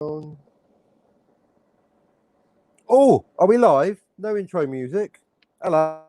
Oh, are we live? No intro music. Hello.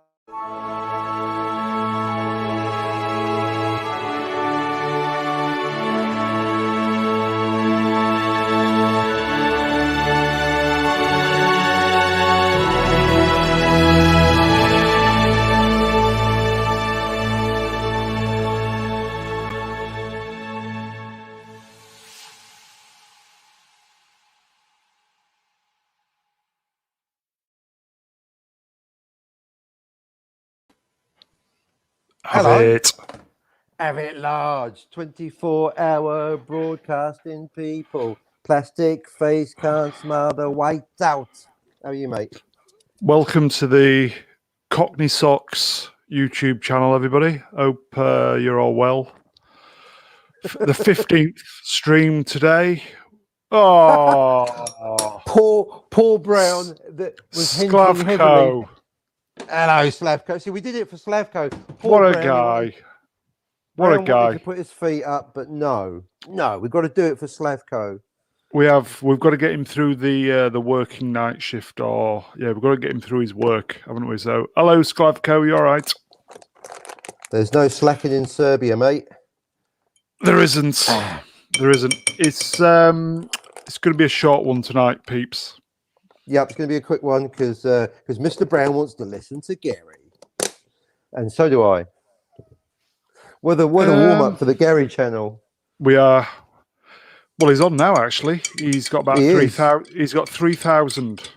Have it large. 24-hour broadcasting people. Plastic face can't smile the white out. How are you, mate? Welcome to the Cockney Socks YouTube channel, everybody. Hope you're all well. The 15th stream today. Oh, Paul Brown that was hinting heavily. Slavko. Hello, Slavko. See, we did it for Slavko. What a guy. What a guy. To put his feet up, but no, we've got to do it for Slavko. We've got to get him through the working night shift, we've got to get him through his work, haven't we? So, hello, Slavko, you all right? There's no slacking in Serbia, mate. There isn't. There isn't. It's going to be a short one tonight, peeps. Yep, it's going to be a quick one because Mr. Brown wants to listen to Gary, and so do I. We're the warm up for the Gary channel. We are. Well, he's on now. Actually, he's got about 3,000. He's got 3,000.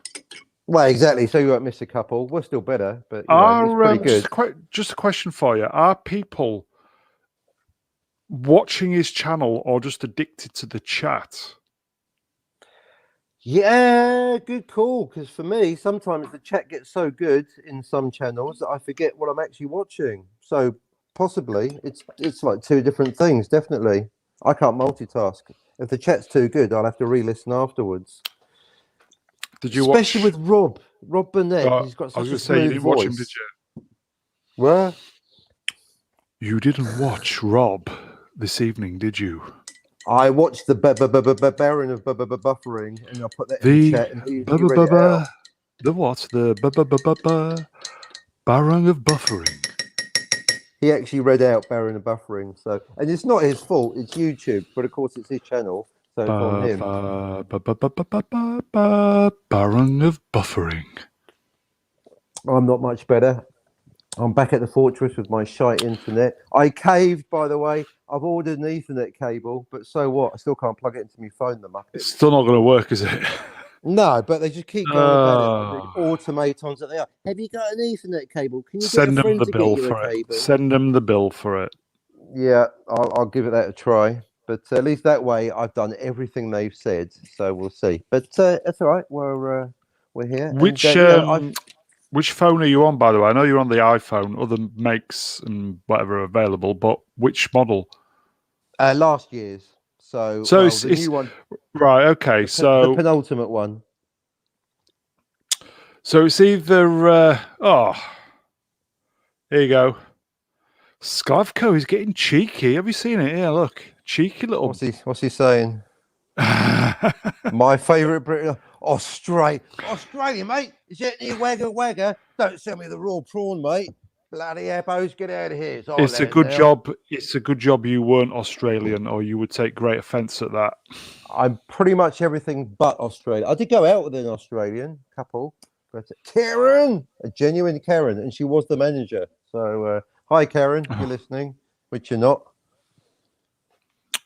Well, exactly. So you won't miss a couple. We're still better, but it's pretty good. Just a question for you: are people watching his channel or just addicted to the chat? Yeah, good call. Because for me, sometimes the chat gets so good in some channels that I forget what I'm actually watching. So possibly it's like two different things. Definitely, I can't multitask. If the chat's too good, I'll have to re-listen afterwards. Did you especially with Rob Burnett? He's got such a smooth you didn't voice. watch him, did you? Where? You didn't watch Rob this evening, did you? I watched the Baron of Buffering, and I'll put that in the chat. The what? The Baron of Buffering. He actually read out Baron of Buffering, and it's not his fault. It's YouTube, but of course it's his channel, so it's on him. Baron of Buffering. I'm not much better. I'm back at the fortress with my shite internet. I caved, by the way. I've ordered an Ethernet cable, but so what? I still can't plug it into my phone. It's still not going to work, is it? No, but they just keep going about it. The automatons that they are. Have you got an Ethernet cable? Can you send them the bill for it? Cable? Send them the bill for it. Yeah, I'll give it that a try. But at least that way, I've done everything they've said. So we'll see. But that's all right. We're here. Which phone are you on, by the way? I know you're on the iPhone. Other makes and whatever are available, but which model? Last year's. So it's the new one. Right. Okay. The penultimate one. So it's either. Here you go. Slavko is getting cheeky. Have you seen it? Yeah, look, cheeky little. What's he saying? My favourite Brit. Australia, mate. Is it the wagga? Don't sell me the raw prawn, mate. Bloody appos, get out of here. It's a good job. It's a good job you weren't Australian, or you would take great offence at that. I'm pretty much everything but Australia. I did go out with an Australian couple, but Karen, a genuine Karen, and she was the manager. So, hi, Karen, if you're listening, which you're not.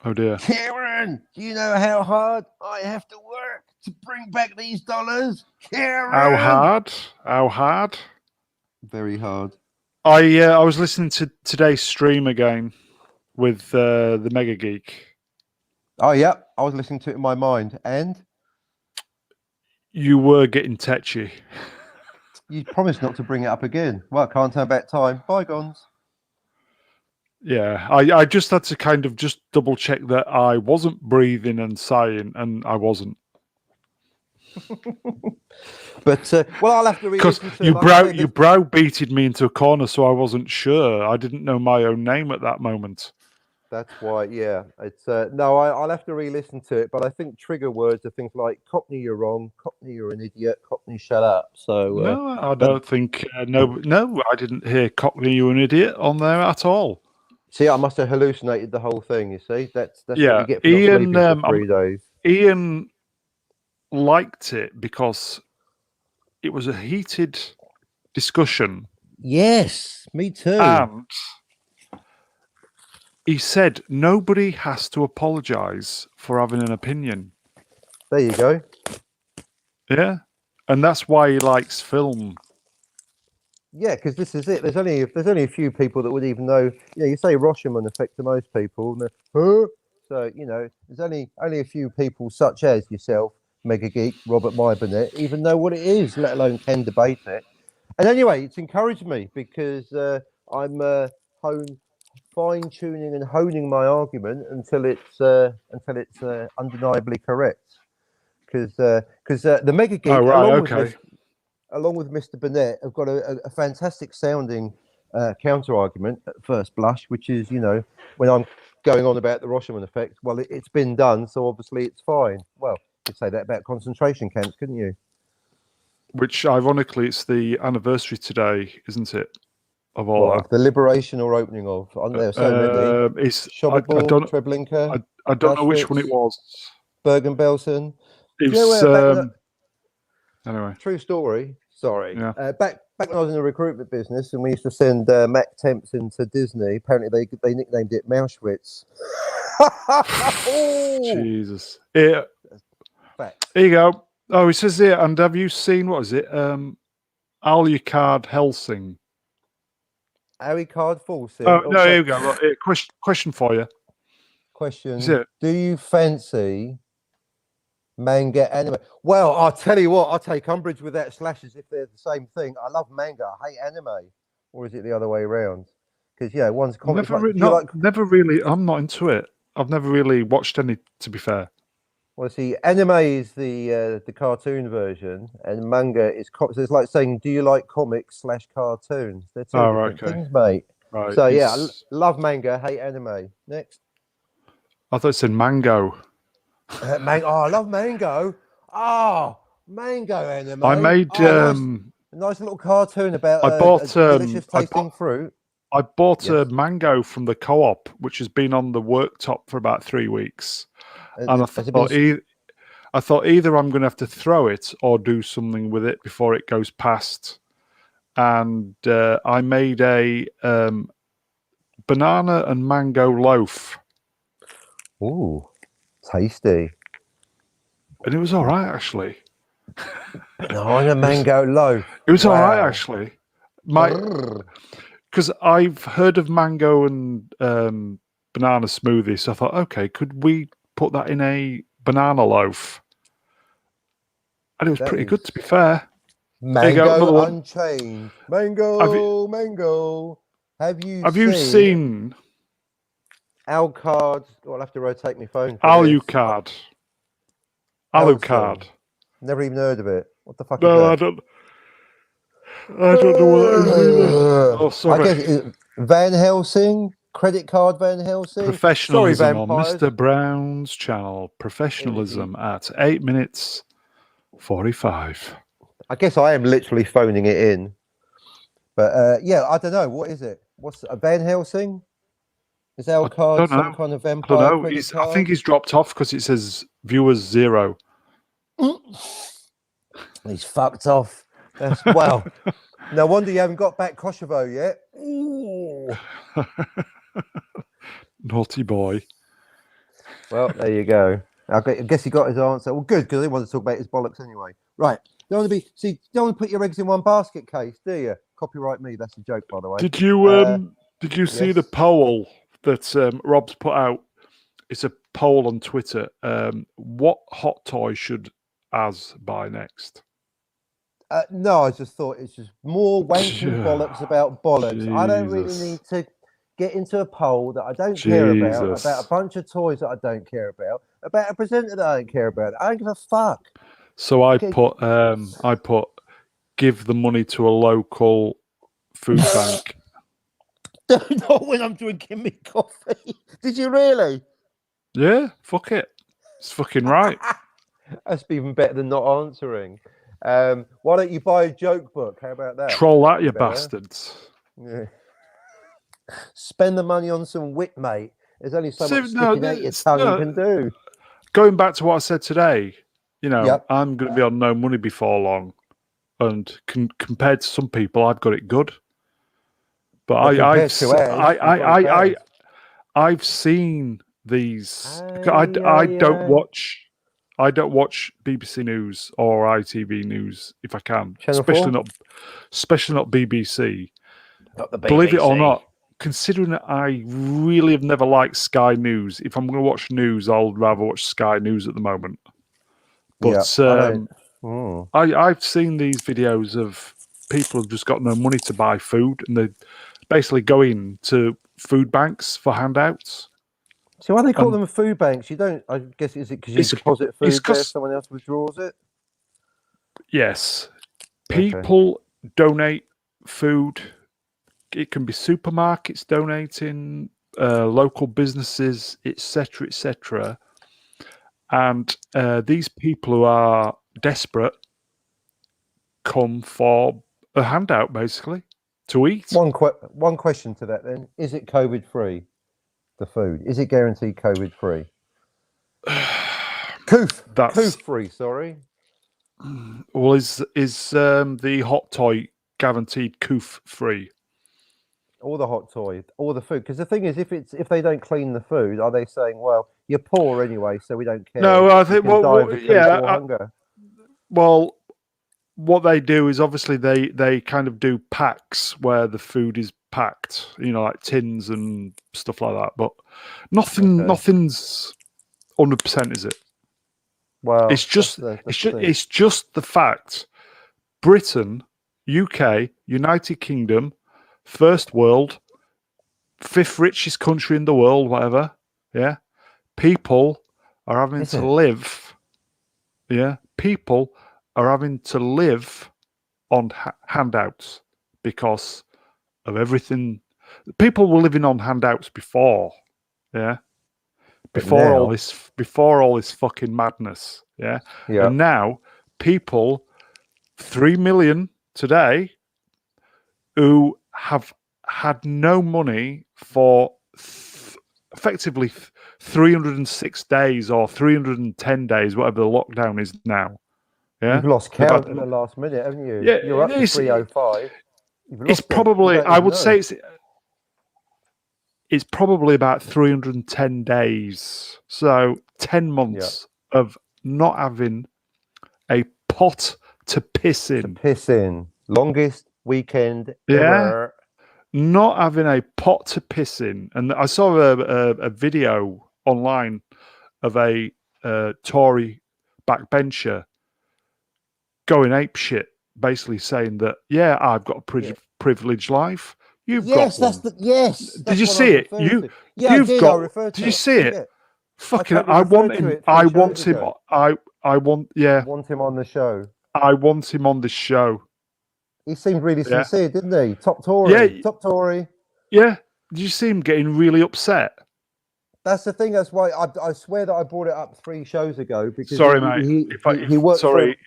Oh dear. Karen, do you know how hard I have to work to bring back these dollars? Karen. How hard? Very hard. I was listening to today's stream again with the Mega Geek. Oh yeah, I was listening to it in my mind, and you were getting tetchy. You promised not to bring it up again. Well, can't turn back time. Bygones. Yeah, I just had to kind of just double check that I wasn't breathing and sighing, and I wasn't. But I'll have to because you browbeated me into a corner, so I wasn't sure. I didn't know my own name at that moment. That's why, yeah. It's no, I'll have to re-listen to it, but I think trigger words are things like "Cockney, you're wrong," "Cockney, you're an idiot," "Cockney, shut up." So, No, I but don't think. No, I didn't hear "Cockney, you an idiot" on there at all. see, I must have hallucinated the whole thing. You see, that's what Yeah, you get for not sleeping for Ian. 3 days. Ian liked it because it was a heated discussion, Yes, me too. and he said nobody has to apologise for having an opinion. There you go. Yeah, and that's why he likes film. Yeah, because this is it. There's only a few people that would even know. You say Rashomon effect to most people. And huh? So there's only a few people such as yourself, Mega Geek, Robert Mybernet, even know what it is, let alone can debate it. And anyway, it's encouraged me because I'm fine tuning and honing my argument until it's undeniably correct. Because the Mega Geek, Oh right, okay. along with Mr. Burnett, have got a fantastic sounding counter argument at first blush, which is, when I'm going on about the Rashomon effect, well, it's been done, so obviously it's fine. Well, you could say that about concentration camps, couldn't you? Which, ironically, it's the anniversary today, isn't it? Of all Of the liberation or opening of? There are so many. It's I Sobibor, don't Treblinka, I don't know which one it Auschwitz, was. Bergen-Belsen. It Do you know was where anyway. True story. Sorry. Yeah. Back when I was in the recruitment business, and we used to send Mac temps into Disney. Apparently, they nicknamed it Mauschwitz. Jesus. Yeah. Facts. Here you go. Oh, it says here. And have you seen what is it? Alucard Helsing. Alucard Helsing. Oh no, here we go. Look, here, question for you. Question: Is it? Do you fancy manga anime? Well, I'll tell you what. I'll take umbrage with that slashes if they're the same thing. I love manga. I hate anime. Or is it the other way around? Because one's comics. Never really. I'm not into it. I've never really watched any. To be fair. Well, see, anime is the cartoon version, and manga is so it's like saying, "Do you like comics / cartoons?" They're two different things, mate. Right. So yeah, love manga, hate anime. Next. I thought it said mango. I love mango. Mango anime. I made a nice little cartoon about I bought delicious tasting fruit. I bought a mango from the co-op, which has been on the worktop for about 3 weeks. And I thought either I'm going to have to throw it or do something with it before it goes past. And I made a banana and mango loaf. Ooh, tasty. And it was all right, actually. Banana mango loaf. It was all right, actually. Because I've heard of mango and banana smoothie, so I thought, okay, could we put that in a banana loaf? And it was pretty good, to be fair. Mango Unchained. Mango. Have you seen Alucard? I'll have to rotate my phone. Alucard. Alucard. Never even heard of it. What the fuck is that? I don't know what it is. Oh, sorry. I guess Van Helsing. Credit card Van Helsing. Professionalism on Mr. Brown's channel. Professionalism at 8 minutes 45. I guess I am literally phoning it in. But I don't know. What is it? What's Van Helsing? Is Alucard some kind of vampire? I don't know. I think he's dropped off because it says viewers 0. He's fucked off. Well, no wonder you haven't got back Kosovo yet. Naughty boy. Well, there you go. I guess he got his answer. Well, good, because I didn't want to talk about his bollocks anyway. Right. You don't want to put your eggs in one basket, Case, do you? Copyright me. That's a joke, by the way. Did you see the poll that Rob's put out? It's a poll on Twitter. What hot toy should Az buy next? No, I just thought it's just more wanking bollocks about bollocks. Jesus. I don't really need to get into a poll that I don't care about a bunch of toys that I don't care about a presenter that I don't care about. I don't give a fuck. So I put give the money to a local food bank. Not when I'm drinking me coffee. Did you really? Yeah, fuck it. It's fucking right. That's even better than not answering. Why don't you buy a joke book? How about that? Troll that, you Better. bastards. Yeah. Spend the money on some wit, mate. There's only so much sticking out your tongue you can do. Going back to what I said today, you know, Yep. I'm going to be on no money before long, and compared to some people, I've got it good. But I've seen these. I don't watch BBC News or ITV News if I can, especially not BBC. Not the BBC. Believe it or not, considering that I really have never liked Sky News, if I'm going to watch news, I'll rather watch Sky News at the moment. But I've seen these videos of people who've just got no money to buy food, and they basically go into food banks for handouts. So why they call them food banks? You don't. I guess is it because you deposit food there, someone else withdraws it? Yes, people donate food. It can be supermarkets donating, local businesses, etc., etc. And these people who are desperate come for a handout, basically, to eat. One question to that then: is it COVID-free? The food, is it guaranteed COVID-free? COVID-free. Sorry. Well, is the hot toy guaranteed COVID-free? All the hot toy, all the food. Because the thing is, if they don't clean the food, are they saying, well, you're poor anyway, so we don't care? No, I think hunger. Well, what they do is obviously they kind of do packs where the food is packed, you know, like tins and stuff like that. But nothing's 100%, is it? Well, it's just the fact. Britain, UK, United Kingdom, first world, fifth richest country in the world, whatever. Yeah, people are having to live. Yeah, people are having to live on handouts because of everything. People were living on handouts before, yeah, before all this fucking madness, yeah. And now people, 3 million today, who have had no money for effectively 306 days or 310 days, whatever the lockdown is now. Yeah, you've lost count at the last minute, haven't you? Yeah, you're up to 305. It's probably, I would say, it's probably about 310 days. So 10 months of not having a pot to piss in. Longest weekend ever. Not having a pot to piss in. And I saw a video online of a Tory backbencher going apeshit, basically saying that, I've got a privileged life. You've got one. Did you see it? You've got. Did you see it? Fucking, I want him. I want him. I want. Yeah. Want him on the show. I want him on the show. He seemed really sincere, didn't he? Top Tory. Yeah. Top Tory. Yeah. Did you see him getting really upset? That's the thing. That's why I swear that I brought it up 3 shows ago. Because sorry, mate. He worked. Sorry.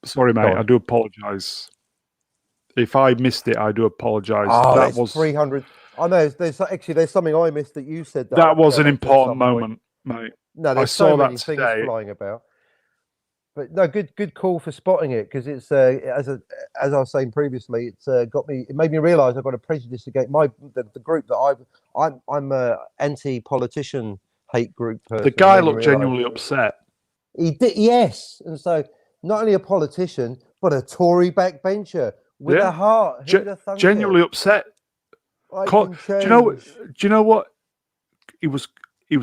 Sorry, mate. I do apologise. If I missed it, I do apologise. Oh, that was 300. I know. There's something I missed that you said. That was an important moment, mate. No, there's so many things flying about. But no, good call for spotting it, because it's as I was saying previously, it's it made me realise I've got a prejudice against the group that I'm a anti-politician hate group person. The guy looked genuinely upset. He did, yes, and so not only a politician but a Tory backbencher with a heart, genuinely upset. Do you know what? He was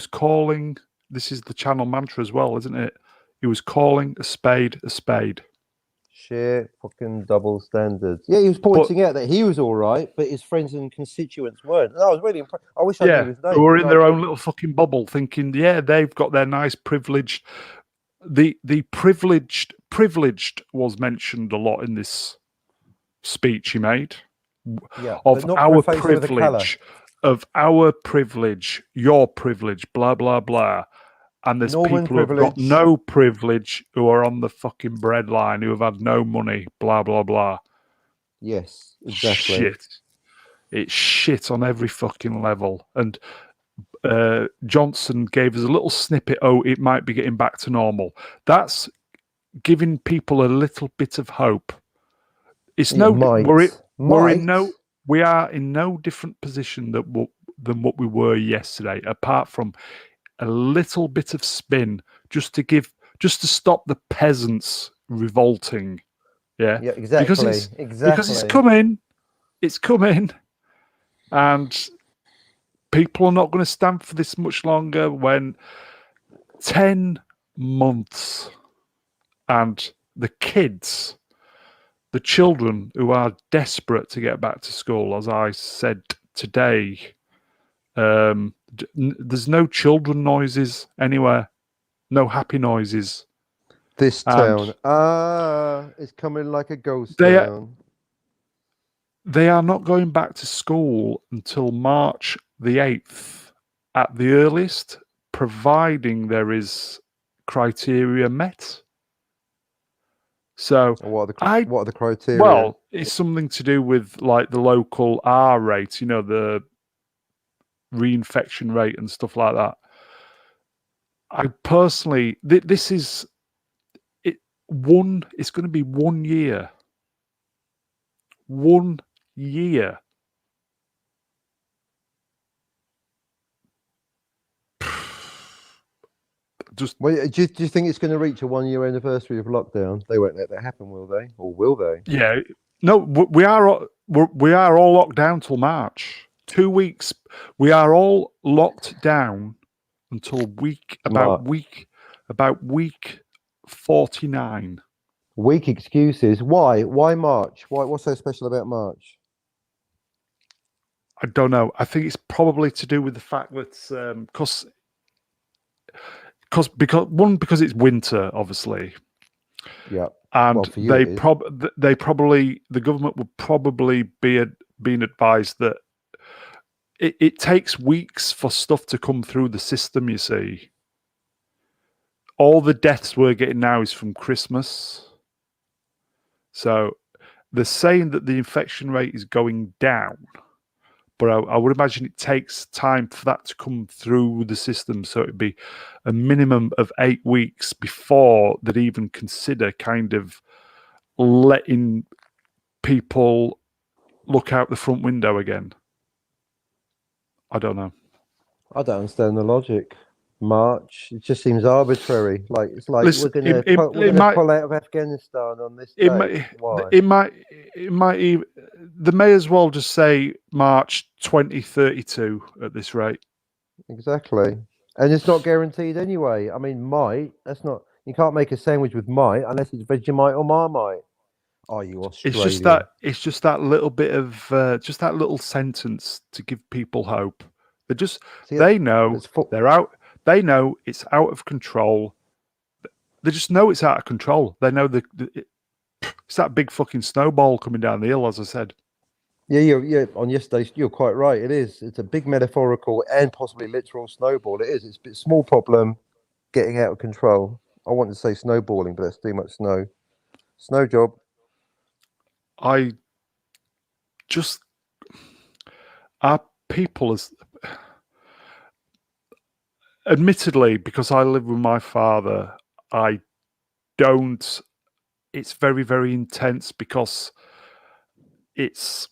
calling. This is the channel mantra as well, isn't it? He was calling a spade a spade. Sheer fucking double standards. Yeah, he was pointing out that he was all right, but his friends and constituents weren't. And I was really impressed. I wish I knew his name. Who were in their own little fucking bubble, thinking, they've got their nice privileged. The privileged was mentioned a lot in this speech he made. Yeah, of but not our preface with a colour. privilege, your privilege, blah blah blah. And there's Norman people who have got privilege. no privilege, who are on the fucking breadline, who have had no money, blah blah blah. Yes, exactly. Shit. It's shit on every fucking level. And Johnson gave us a little snippet. Oh, it might be getting back to normal. That's giving people a little bit of hope. It's Yeah, we are in no different position than what we were yesterday, apart from a little bit of spin just to stop the peasants revolting. Yeah, exactly. Because it's coming. It's coming, and people are not going to stand for this much longer. When 10 months and the kids, the children who are desperate to get back to school, as I said today, there's no children noises anywhere, no happy noises. This town, it's coming like a ghost town. They are not going back to school until March the 8th at the earliest, providing there is criteria met. So what are the criteria? Well, it's something to do with like the local R rate, the reinfection rate and stuff like that. I personally, this is it. It's going to be 1 year. 1 year. Do you think it's going to reach a 1 year anniversary of lockdown? They won't let that happen, will they? Or will they? Yeah. No, we are all locked down till March. 2 weeks. We are all locked down until about week 49. Weak excuses. Why? Why March? What's so special about March? I don't know. I think it's probably to do with the fact that because it's winter, obviously. Yeah. And the government would probably be being advised that it takes weeks for stuff to come through the system, you see. All the deaths we're getting now is from Christmas. So they're saying that the infection rate is going down, but I would imagine it takes time for that to come through the system. So it'd be a minimum of 8 weeks before they'd even consider kind of letting people look out the front window again. I don't know. I don't understand the logic. March, it just seems arbitrary. Like it's like we're going to pull out of Afghanistan on this day. It might even, they may as well just say March 2032 at this rate. Exactly, and it's not guaranteed anyway. I mean, that's not. You can't make a sandwich with might unless it's Vegemite or Marmite. Are you Australian? It's just that little bit of just that little sentence to give people hope. They know they're out. They know it's out of control. They just know it's out of control. They know it's that big fucking snowball coming down the hill, as I said. Yeah. On yesterday, you're quite right. It is. It's a big metaphorical and possibly literal snowball. It is. It's a small problem getting out of control. I wanted to say snowballing, but that's too much snow. Snow job. Our people is. Admittedly, because I live with my father, I don't. It's very, very intense because it's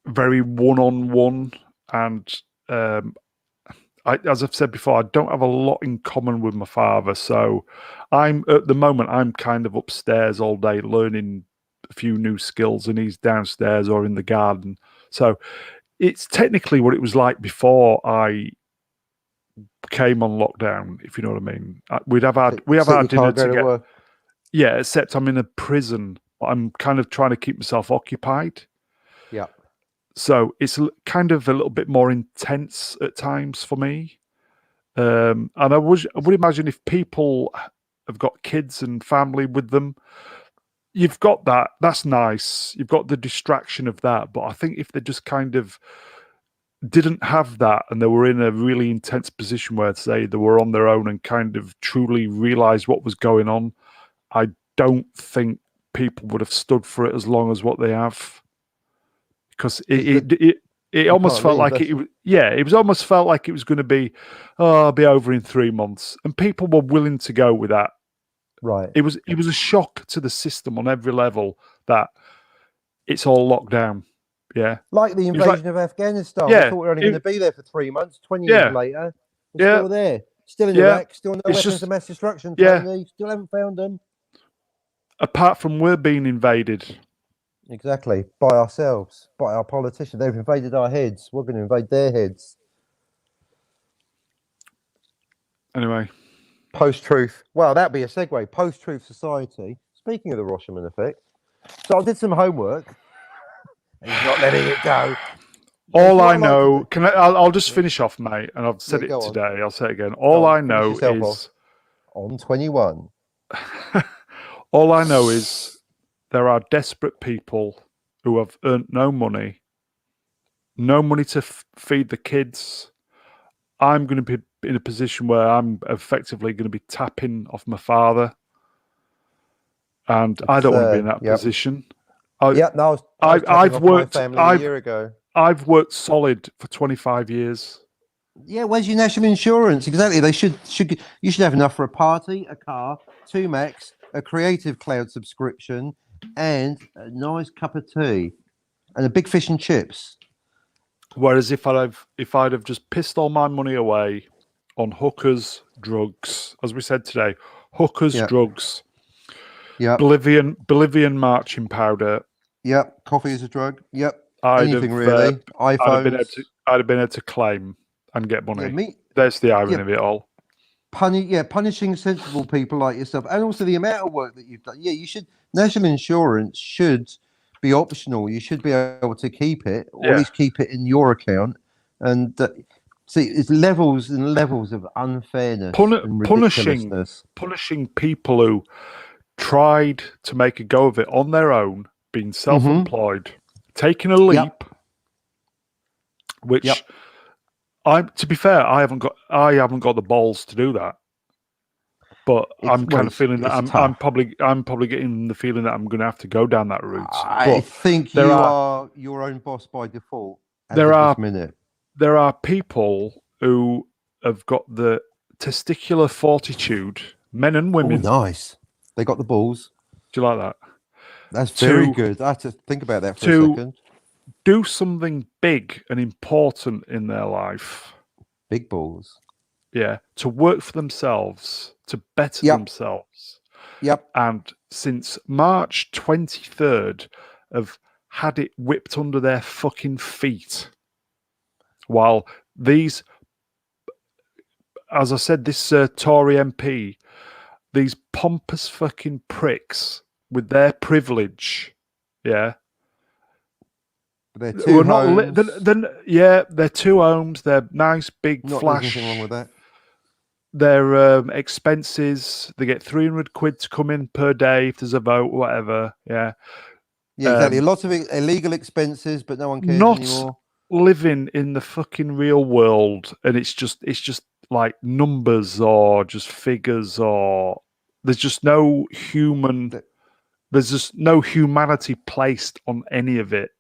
very one-on-one, and as I've said before, I don't have a lot in common with my father. So at the moment I'm kind of upstairs all day learning a few new skills, and he's downstairs or in the garden. So it's technically what it was like before I came on lockdown, if you know what I mean. We have our dinner together. Yeah, except I'm in a prison. I'm kind of trying to keep myself occupied. Yeah. So it's kind of a little bit more intense at times for me. And I would imagine if people have got kids and family with them, you've got that. That's nice. You've got the distraction of that. But I think if they just kind of didn't have that and they were in a really intense position where, say, they were on their own and kind of truly realized what was going on, I don't think people would have stood for it as long as what they have. Because it almost felt like it was almost felt like it was going to be, I'll be over in 3 months. And people were willing to go with that. Right. It was a shock to the system on every level that it's all locked down. Yeah. Like the invasion of Afghanistan. Yeah. I thought we were only going to be there for 3 months. 20 years later, we're still there. Still in Iraq. Still no weapons of mass destruction, Tony. Still haven't found them. Apart from we're being invaded. Exactly. By ourselves. By our politicians. They've invaded our heads. We're going to invade their heads. Anyway. Post-truth. Well, that'd be a segue. Post-truth society. Speaking of the Rashomon effect. So I did some homework. And he's not letting it go. All I know, I'll just finish off, mate, and I've said it today. I'll say it again. All I know is on 21. All I know is there are desperate people who have earned no money to feed the kids. I'm going to be in a position where I'm effectively going to be tapping off my father, and I don't want to be in that position. I've worked a year ago. I've worked solid for 25 years. Yeah, where's your national insurance? Exactly. They should. You should have enough for a party, a car, 2 Macs, a Creative Cloud subscription, and a nice cup of tea, and a big fish and chips. Whereas if I'd have just pissed all my money away on hookers, drugs, as we said today, hookers, drugs, Bolivian marching powder. Yep, coffee is a drug. Yep. Anything really. iPhones. I'd have been able to claim and get money. There's the irony of it all. Punishing sensible people like yourself, and also the amount of work that you've done. Yeah, you should. National insurance should be optional. You should be able to keep it, or at least keep it in your account. And see, it's levels and levels of unfairness and ridiculousness. Punishing people who tried to make a go of it on their own, being self-employed. Taking a leap, which to be fair, I haven't got the balls to do that. But I'm kind of feeling that I'm probably getting the feeling that I'm going to have to go down that route. I think you are your own boss by default. There are people who have got the testicular fortitude, men and women. Oh, nice. They got the balls. Do you like that? That's very good. I have to think about that for a second. Do something big and important in their life. Big balls. Yeah. To work for themselves, to better themselves. Yep. And since March 23rd, have had it whipped under their fucking feet. While these, as I said, this Tory MP, these pompous fucking pricks with their privilege, they're 2 homes. They're 2 homes. They're nice, big, flash. Nothing wrong with that. Their expenses. They get 300 quid to come in per day if there's a vote, whatever. Yeah, exactly. Lots of illegal expenses, but no one cares anymore. Living in the fucking real world, and it's just like numbers or just figures, or there's just no human. There's just no humanity placed on any of it.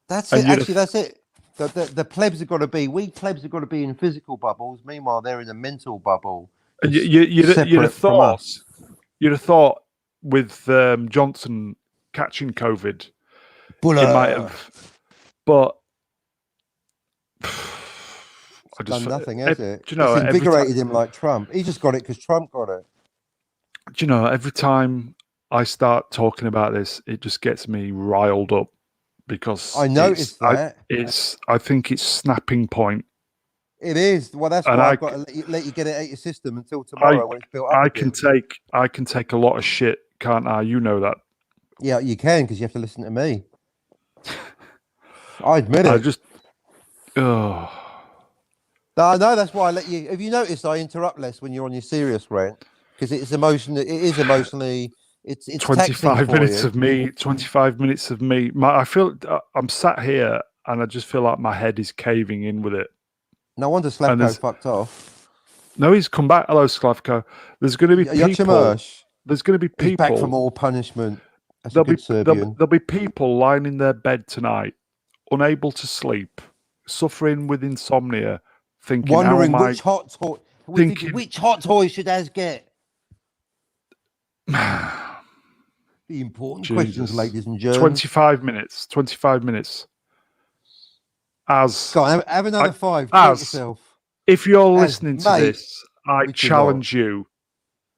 That's it. Actually, that's it. The plebs have got to be. We plebs have got to be in physical bubbles. Meanwhile, they're in a mental bubble. And you'd have thought with Johnson catching COVID, he might have, but it's done nothing, has it? It's invigorated him like Trump. He just got it because Trump got it. Do you know? Every time I start talking about this, it just gets me riled up. Because I noticed that. I think it's snapping point. It is. Well, that's why I've got to let you get it out your system until tomorrow when it's built up. I can take a lot of shit, can't I? You know that. Yeah, you can because you have to listen to me. I admit it. No, that's why I let you. Have you noticed I interrupt less when you're on your serious rant because it is emotionally It's taxing 25 for minutes you. of me. 25 minutes of me. I feel I'm sat here and I just feel like my head is caving in with it. No wonder Slavko fucked off. No, he's come back. Hello, Slavko. There's going to be people. There's going to be people. He's back from all punishment. That's There'll a good Serbian. There'll be people lying in their bed tonight, unable to sleep, suffering with insomnia, thinking, wondering which hot toy. Which hot toy should Az get? The important questions, ladies and gentlemen. 25 minutes. 25 minutes. Az. Go on, have another 5. Az. Yourself. If you're listening to this, I challenge you.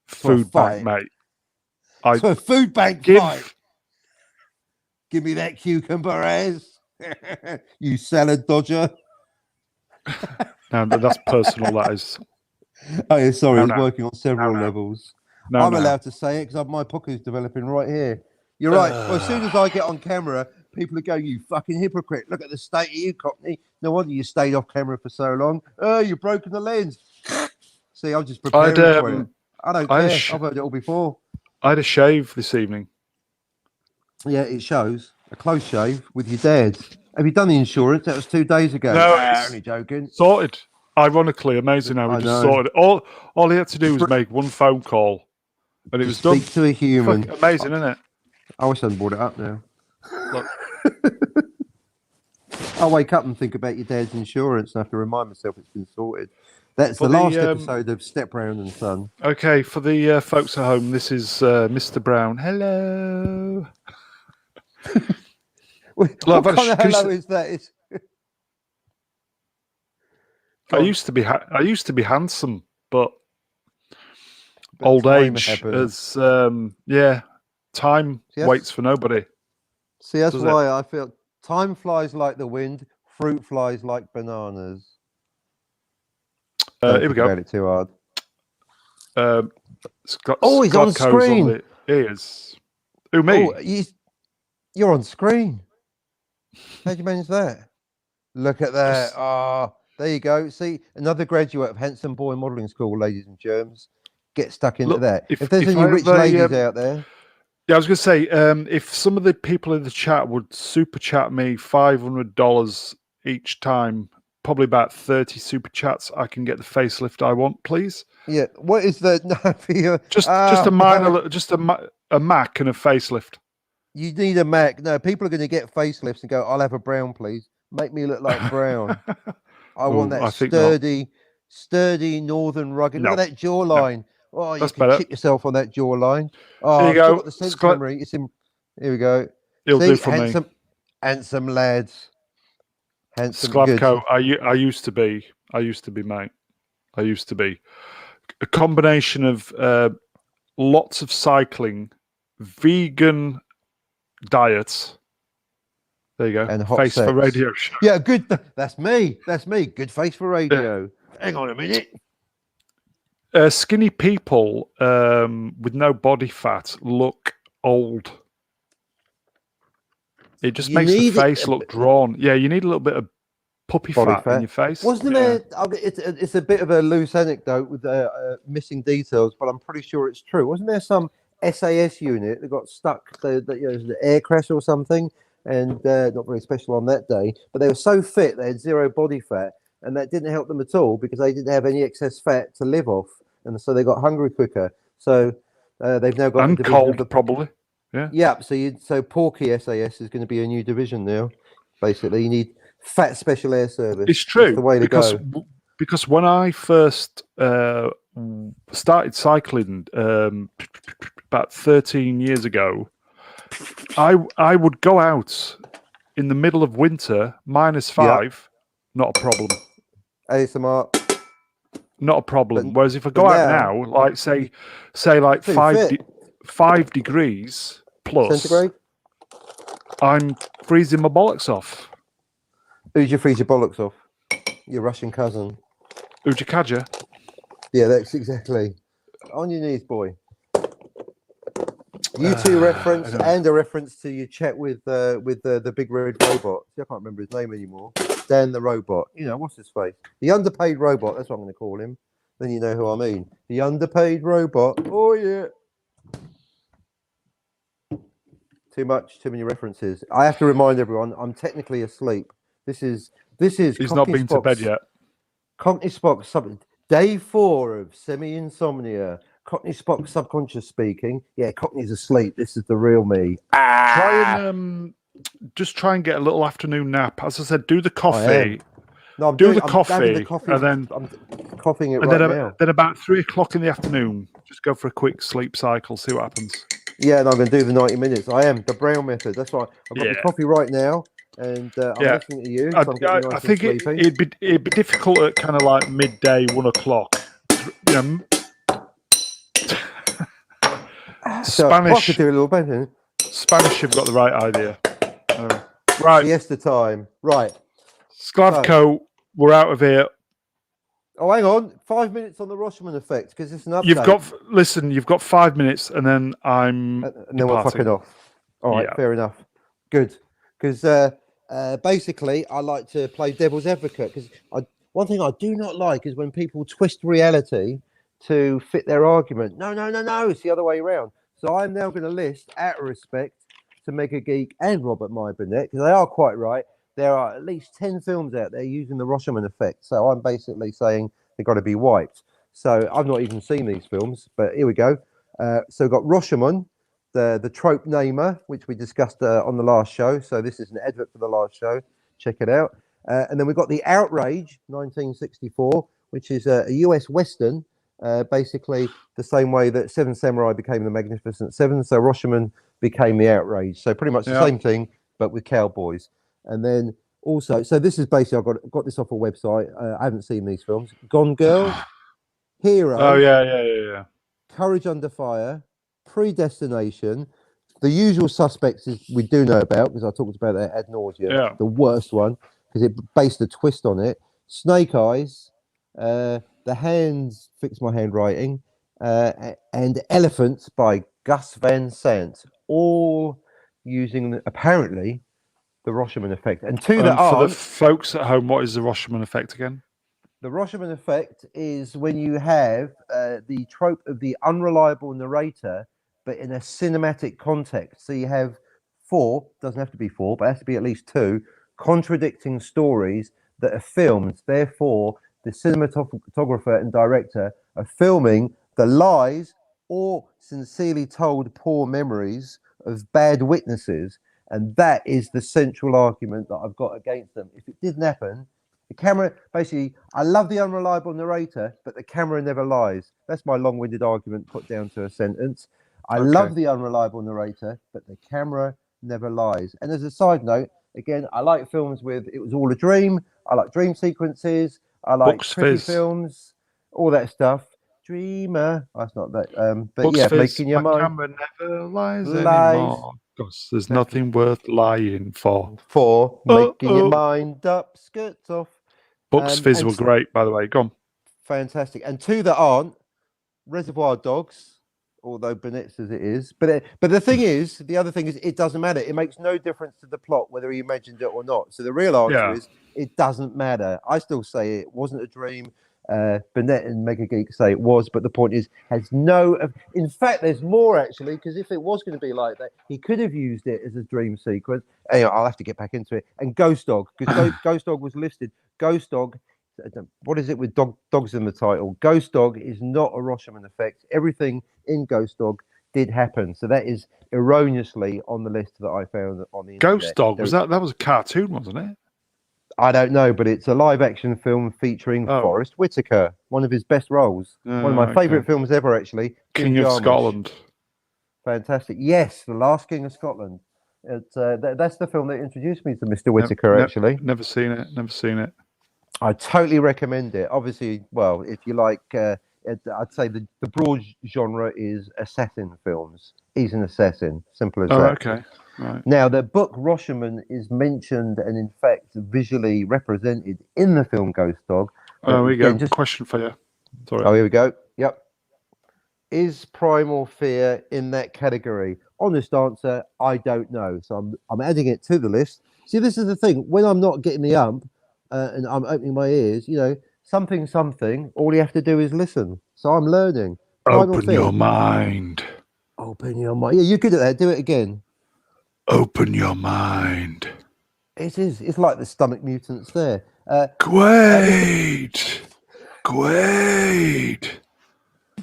Food bank, mate. To a food bank fight. Give me that cucumber, Az. You salad dodger. No, that's personal, that is. Oh, yeah, sorry. He's working on several levels. I'm allowed to say it because my pocket is developing right here. You're right. Well, as soon as I get on camera, people are going, you fucking hypocrite. Look at the state of you, Cockney. No wonder you stayed off camera for so long. Oh, you've broken the lens. See, I'm just preparing for it. I don't care. I've heard it all before. I had a shave this evening. Yeah, it shows. A close shave with your dad. Have you done the insurance? That was 2 days ago. No, only joking. Sorted. Ironically, amazing how we just sorted it. All he had to do was make one phone call, and it was done. Speak to a human. Amazing, isn't it? I wish I'd brought it up now. Look. I'll wake up and think about your dad's insurance and have to remind myself it's been sorted. That's the last episode of Step Round and Son. Okay, for the folks at home, this is Mr. Brown. Hello. What kind of hello is that? I used to be handsome, but old age has time waits for nobody. See, that's why I feel time flies like the wind, fruit flies like bananas. Here we go. It too hard. He's on screen. He is. Who, me? Oh, you're on screen. How'd you manage that? Look at that. There you go. See, another graduate of Handsome Boy Modelling School, ladies and germs. Get stuck into that. If there's any rich ladies out there. Yeah, I was going to say, if some of the people in the chat would super chat me $500 each time, probably about 30 super chats, I can get the facelift I want, please. Yeah. What is the just a minor, just a Mac and a facelift. You need a Mac. No, people are going to get facelifts and go, I'll have a brown, please. Make me look like Brown. I want that sturdy northern rugged. Look at that jawline. Oh, you can chip yourself on that jawline. Oh, there you go. Got the sense memory. It's in. Here we go. It'll do for me. Handsome lads. Handsome. Sklavko, I used to be, mate. I used to be a combination of lots of cycling, vegan diets. There you go. And hot face sex. For radio show. Yeah, good. That's me. Good face for radio. Yeah. Hang on a minute. Skinny people with no body fat look old. It just makes the face look drawn. Yeah, you need a little bit of puppy fat in your face. Wasn't there? It's a bit of a loose anecdote with missing details, but I'm pretty sure it's true. Wasn't there some SAS unit that got stuck? The air crash or something, and not very special on that day. But they were so fit, they had zero body fat, and that didn't help them at all because they didn't have any excess fat to live off, and so they got hungry quicker. So they've now got and cold probably. Yeah. Yeah. So Porky SAS is going to be a new division now. Basically, you need fat special air service. It's true. That's the way to go. Because when I first started cycling about 13 years ago, I would go out in the middle of winter, -5, not a problem. ASMR. Not a problem. Whereas if I go out now, like say like 5 degrees plus, centigrade, I'm freezing my bollocks off. Who'd you freeze your bollocks off? Your Russian cousin. Uja Kaja. Yeah, that's exactly. On your knees, boy. U2 reference and a reference to your chat with the big red robot. See, I can't remember his name anymore. Dan the robot. You know, what's his face? The underpaid robot. That's what I'm going to call him. Then you know who I mean. The underpaid robot. Oh, yeah. Too much, too many references. I have to remind everyone, I'm technically asleep. This is. He's not been to bed yet. Cockney Spock, day 4 of semi-insomnia. Cockney Spock, subconscious speaking. Yeah, Cockney's asleep. This is the real me. Try and just try and get a little afternoon nap. As I said, do the coffee. No, I'm having the coffee, and then I'm coughing it and right then, now. Then about 3 o'clock in the afternoon, just go for a quick sleep cycle. See what happens. Yeah, and I'm going to do the 90 minutes. I am the Brown method. That's right. I've got the coffee right now, and I'm listening to you. So I think it'd be difficult at kind of like midday, 1 o'clock. Spanish. I could do a little better. Spanish, you've got the right idea. Right. Siesta time. Right. Sklavko, we're out of here. Oh, hang on. 5 minutes on the Rashomon effect because it's an update. You've got 5 minutes, and then I'm. And then we're fucking off. All right, fair enough. Good, because basically I like to play devil's advocate because one thing I do not like is when people twist reality to fit their argument. No, it's the other way around. So I'm now going to list, out of respect to Mega Geek and Robert Meyer Burnett, because they are quite right. There are at least 10 films out there using the Rashomon effect. So I'm basically saying they've got to be wiped. So I've not even seen these films, but here we go. So we've got Rashomon, the trope namer, which we discussed on the last show. So this is an advert for the last show. Check it out. And then we've got The Outrage, 1964, which is a US Western, basically the same way that Seven Samurai became the Magnificent Seven. So Rashomon became The Outrage. So pretty much the same thing, but with cowboys. And then also, so this is basically, I got this off a website. I haven't seen these films. Gone Girl, Hero. Oh, yeah. Courage Under Fire, Predestination. The Usual Suspects is we do know about because I talked about that ad nauseum. Yeah. The worst one because it based a twist on it. Snake Eyes, The Hands Fix My Handwriting, and Elephants by Gus Van Sant. All using apparently the Rashomon effect. And for the folks at home, what is the Rashomon effect again? The Rashomon effect is when you have the trope of the unreliable narrator, but in a cinematic context. So you have 4, doesn't have to be 4, but it has to be at least 2, contradicting stories that are filmed. Therefore, the cinematographer and director are filming the lies or sincerely told poor memories of bad witnesses. And that is the central argument that I've got against them. If it didn't happen, the camera, basically, I love the unreliable narrator, but the camera never lies. That's my long-winded argument put down to a sentence. I love the unreliable narrator, but the camera never lies. And as a side note, again, I like films with It Was All a Dream. I like dream sequences. I like trippy films, all that stuff. Dreamer. That's not that. But Bucks Fizz, making your mind. Camera never lies anymore. Because there's nothing worth lying for. Making your mind up, skirts off. Bucks Fizz were great, by the way. Go on. Fantastic. And 2 that aren't, Reservoir Dogs, although Burnett's as it is. But the thing is, the other thing is, it doesn't matter. It makes no difference to the plot whether he imagined it or not. So the real answer is, it doesn't matter. I still say it wasn't a dream. Burnett and Mega Geek say it was, but the point is, in fact, there's more actually, because if it was going to be like that, he could have used it as a dream sequence. Anyway, I'll have to get back into it. And Ghost Dog, because Ghost Dog was listed. Ghost Dog, what is it with dogs in the title? Ghost Dog is not a Rashomon effect. Everything in Ghost Dog did happen, so that is erroneously on the list that I found on the internet. Ghost Dog, that was a cartoon, wasn't it? I don't know, but it's a live-action film featuring Forrest Whitaker, one of his best roles. One of my favourite films ever, actually. King of Scotland. Fantastic. Yes, The Last King of Scotland. That's the film that introduced me to Mr. Whitaker, actually. Never seen it. I totally recommend it. Obviously, well, if you like, I'd say the broad genre is assassin films. He's an assassin, simple as that. Okay. Right. Now, the book Rashomon is mentioned and, in fact, visually represented in the film Ghost Dog. Oh, we go. Question for you. Sorry. Oh, here we go. Yep. Is Primal Fear in that category? Honest answer, I don't know. So I'm adding it to the list. See, this is the thing. When I'm not getting the and I'm opening my ears, something, all you have to do is listen. So I'm learning. Open your mind. Open your mind. Yeah, you're good at that. Do it again. Open your mind. It is. It's like the stomach mutants there. Quaid. Quaid.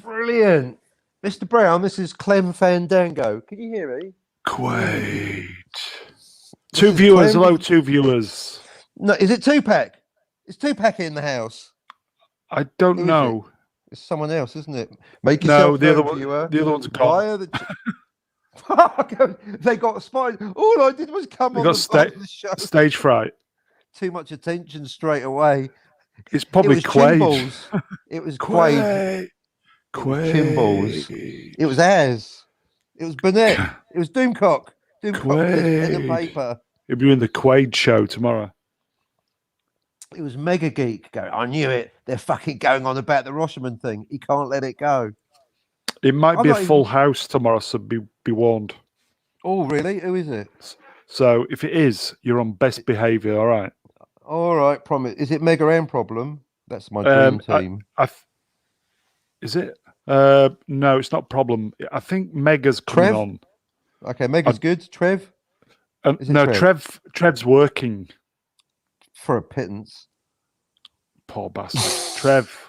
Brilliant. Mr. Brown, this is Clem Fandango. Can you hear me? Quaid. This Two is viewers. Clem. Hello, two viewers. No, is it Tupac? Is Tupac in the house? I don't Who is know. It's someone else, isn't it? Make No, yourself the known, other one. viewer. The other one's gone. Via the they got spied. All I did was come They on got the show. stage fright. Too much attention straight away. It's probably it was Quaid. Chimballs. It was Quaid. Quaid. Chimballs. It was Az. It was Burnett. It was Doomcock. Doomcock pen and Quaid. paper. He'll be in the Quaid show tomorrow. It was Mega Geek going, I knew it. They're fucking going on about the Rosherman thing. He can't let it go. It might I'm be a not full house tomorrow, so be warned. Oh, really? Who is it? So if it is, you're on best behaviour, all right? All right, promise. Is it Mega M Problem? That's my dream team. Is it? No, it's not Problem. I think Mega's coming Trev? on. Okay, Mega's good. Trev? Is it No, Trev? Trev's working. For a pittance. Poor bastard. Trev.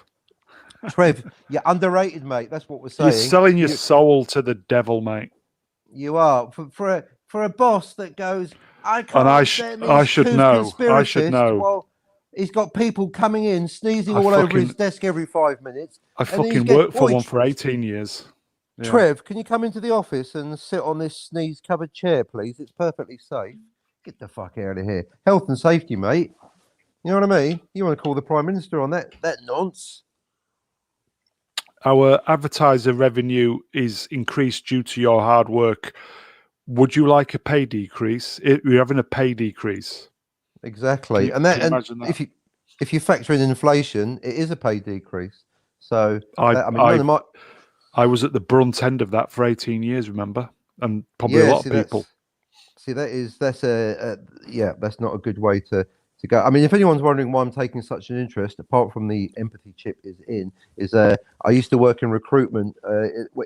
Trev, you're underrated, mate. That's what we're saying. You're selling your soul to the devil, mate. You are. For a boss that goes, I can't. And I stand should these know. two I should conspiracists." know. Well, he's got people coming in, sneezing I all over fucking- his desk every 5 minutes. I And then he's fucking getting- worked for Oi, one for 18 years. Yeah. Trev, can you come into the office and sit on this sneeze-covered chair, please? It's perfectly safe. Get the fuck out of here. Health and safety, mate. You know what I mean? You want to call the Prime Minister on that nonce? Our advertiser revenue is increased due to your hard work. Would you like a pay decrease? We're having a pay decrease. Exactly. Can you imagine that? if you factor in inflation, it is a pay decrease. So I was at the brunt end of that for 18 years, remember? And probably a lot of people. That's not a good way to go. I mean, if anyone's wondering why I'm taking such an interest, apart from the empathy chip I used to work in recruitment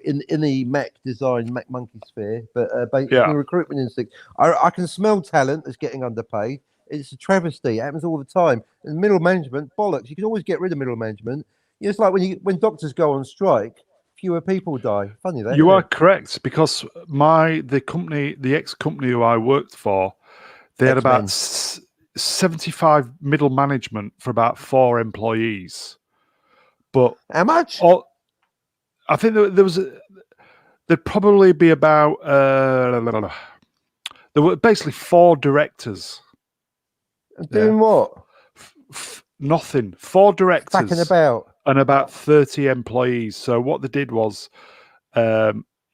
in the Mac design, Mac monkey sphere, but basically recruitment instinct. I can smell talent that's getting underpaid. It's a travesty. It happens all the time. And middle management, bollocks. You can always get rid of middle management. It's like when doctors go on strike, fewer people die. Funny that. You are correct, because the ex company who I worked for, they had about 75 middle management for about 4 employees. But how much? I think there'd probably be about there were basically 4 directors. Doing what? Nothing. 4 directors. Fucking about. And about 30 employees. So what they did was,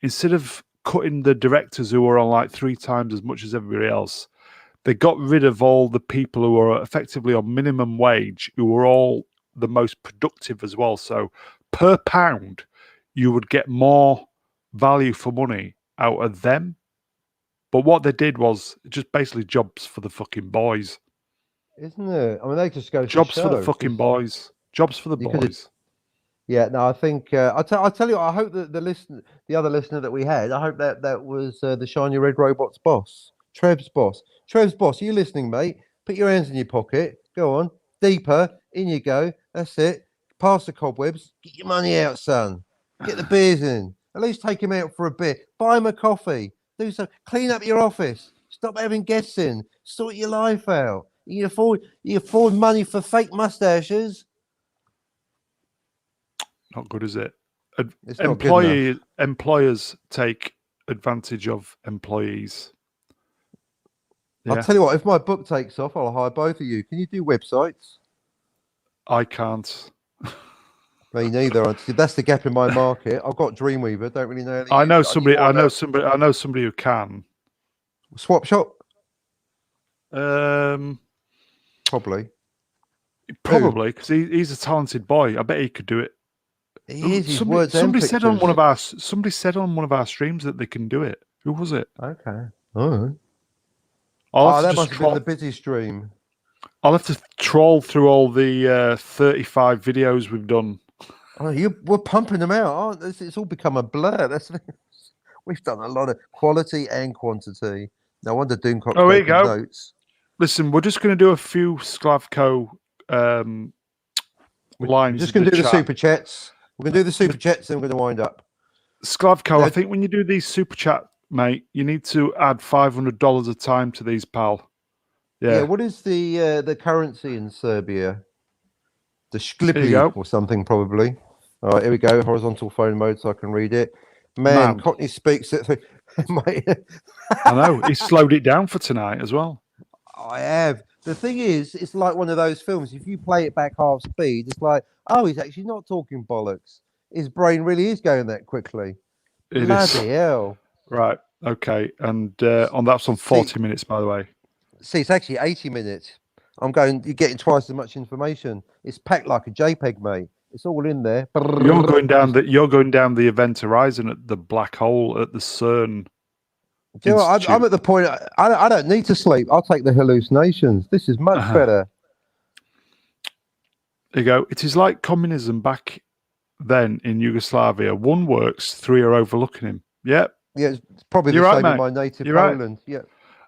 instead of cutting the directors who were on like 3 times as much as everybody else, they got rid of all the people who were effectively on minimum wage, who were all the most productive as well. So per pound, you would get more value for money out of them. But what they did was just basically jobs for the fucking boys. Isn't it? I mean, they just go jobs for the fucking boys. Jobs for the boys. Yeah, no, I think I'll tell you. I hope that the other listener that we had, I hope that was the Shiny Red Robot's boss, Trev's boss. Trev's boss, are you listening, mate? Put your hands in your pocket. Go on, deeper. In you go. That's it. Past the cobwebs. Get your money out, son. Get the beers in. At least take him out for a beer. Buy him a coffee. Do some. Clean up your office. Stop having guests in. Sort your life out. You afford money for fake mustaches. Not good, is it? It's not good enough. Employers take advantage of employees. Yeah. I'll tell you what, if my book takes off, I'll hire both of you. Can you do websites? I can't. Me neither. That's the gap in my market. I've got Dreamweaver. Don't really know. I know somebody who can. Swap shop. Probably, because he's a talented boy. I bet he could do it. He is. Somebody said on one of our streams that they can do it. Who was it? Okay. Oh. That must have been the busy stream. I'll have to trawl through all the 35 videos we've done. Oh, we're pumping them out. It's all become a blur. We've done a lot of quality and quantity. No wonder Doomcock's Oh, here you taking go. notes. Listen, we're just going to do a few Sklavko lines. We're just going to do the super chats. We're going to do the super chats, and we're going to wind up. Sklavko, I think when you do these super chat, mate, you need to add $500 a time to these, pal. Yeah. What is the currency in Serbia? The Šklipli or something, probably. All right, here we go. Horizontal phone mode, so I can read it. Man. Cockney speaks it. I know. He slowed it down for tonight as well. I have. The thing is, it's like one of those films. If you play it back half speed, it's like, oh, he's actually not talking bollocks. His brain really is going that quickly. Bloody hell. Right. Okay. And that's on 40 minutes, by the way. See, it's actually 80 minutes. You're getting twice as much information. It's packed like a JPEG, mate. It's all in there. You're going down the event horizon at the black hole at the CERN. Do you know what, I'm at the point. I don't need to sleep. I'll take the hallucinations. This is much better. There you go. It is like communism back then in Yugoslavia. One works, three are overlooking him. Yep. Yeah, it's probably the same in my native Poland. Right. Yeah.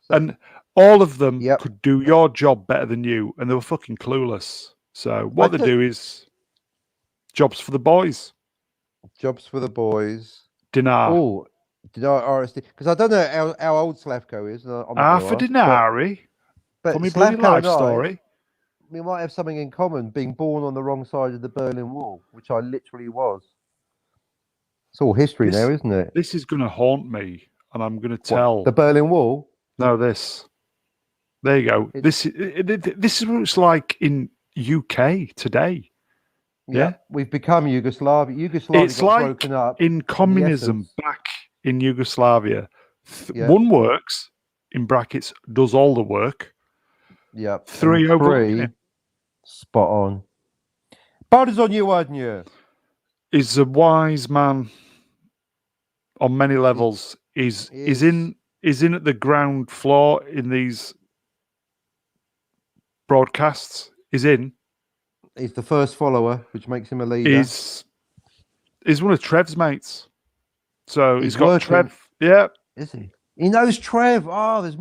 So, and all of them could do your job better than you, and they were fucking clueless. So what they do is jobs for the boys. Jobs for the boys. Dinar. Oh, Dinar RSD. Because I don't know how old Slavko is. For Dinari. But me bloody life story. We might have something in common, being born on the wrong side of the Berlin Wall, which I literally was. It's all history now, isn't it? This is going to haunt me, and I'm going to tell. The Berlin Wall? No, this. There you go. This is what it's like in UK today. Yeah, we've become Yugoslavia. Yugoslavia got like broken up. In communism, back in Yugoslavia, one works, in brackets, does all the work. Yeah. Three over. Spot on. Bardzo ładnie. Is a wise man on many levels. Is in at the ground floor in these broadcasts. Is in. He's the first follower, which makes him a leader. He's one of Trev's mates. So he's got Trev. Yeah. Is he? He knows Trev. Oh, there's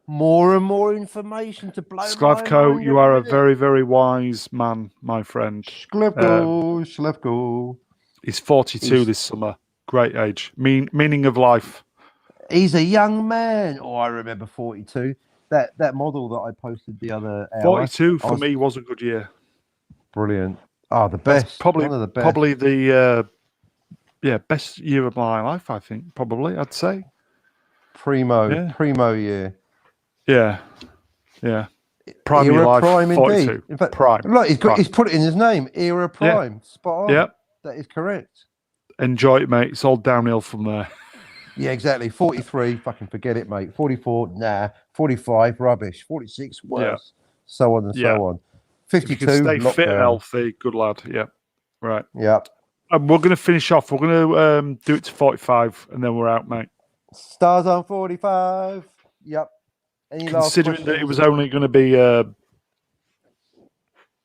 more and more information to blow. Sklavko, you are a very, very wise man, my friend. Sklavko. He's 42 this summer. Great age. Meaning of life. He's a young man. Oh, I remember 42. That model that I posted the other hour. 42 for me was a good year. Brilliant. Oh, the best. That's probably one of the best. Probably the best year of my life, I think. Probably, I'd say. Primo year. Yeah. Prime of your life, prime 42. Indeed. In fact, prime. Look, he's put it in his name. Era prime. Yeah. Spot on. Yeah. That is correct. Enjoy it, mate. It's all downhill from there. Yeah, exactly. 43, fucking forget it, mate. 44, nah. 45, rubbish. 46, worse. Yeah. So on and so on. 52, if you can stay lockdown. Fit and healthy, good lad. Yeah. Right. Yeah. And we're going to finish off. We're going to do it to 45, and then we're out, mate. Stars on 45. Yep. Considering that it was only going to be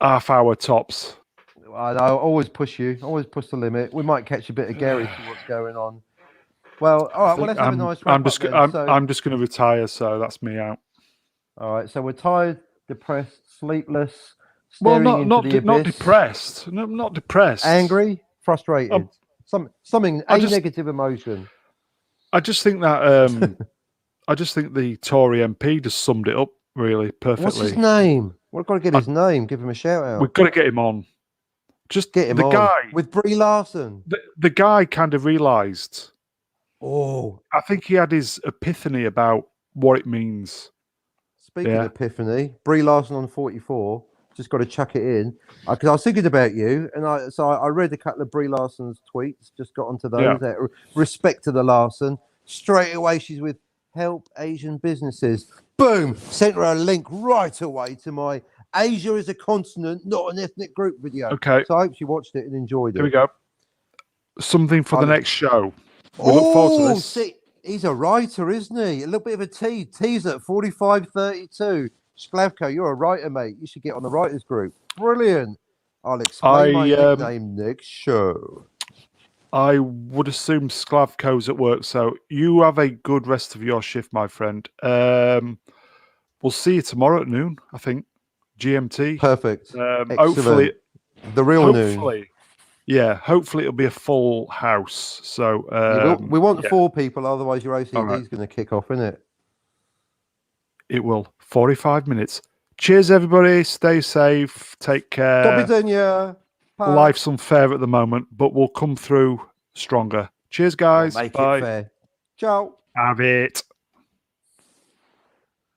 half-hour tops. I know. Always push you. Always push the limit. We might catch a bit of Gary to what's going on. Well, all right. Well, let's have a nice wrap I'm just going to retire, so that's me out. All right. So we're tired, depressed, sleepless. Well, not depressed. No, not depressed. Angry, frustrated. Something negative emotion. I just think that the Tory MP just summed it up really perfectly. What's his name? We've got to get his name. Give him a shout out. We've got to get him on. Just get him on. Guy with Brie Larson. The guy kind of realised. Oh, I think he had his epiphany about what it means. Speaking of epiphany, Brie Larson on 44. Just got to chuck it in because I was thinking about you, and I read a couple of Brie Larson's tweets. Just got onto those. Yeah. Respect to the Larson. Straight away, she's with help Asian businesses. Boom! Sent her a link right away to my Asia is a continent, not an ethnic group video. Okay. So I hope she watched it and enjoyed it. Here we go. Something for the next show. We'll look forward to this. See, he's a writer, isn't he? A little bit of a teaser at 45:32. Sklavko, you're a writer, mate. You should get on the writers group. Brilliant. I'll explain my nickname next show. I would assume Sklavko's at work, so you have a good rest of your shift, my friend. We'll see you tomorrow at noon, I think. GMT. Perfect. Excellent. Hopefully, the real noon. Yeah, hopefully it'll be a full house. So we want 4 people, otherwise your OCD is going to kick off, isn't it? It will. 45 minutes. Cheers, everybody. Stay safe. Take care. Life's unfair at the moment, but we'll come through stronger. Cheers, guys. Make Bye. it fair. Ciao. Have it.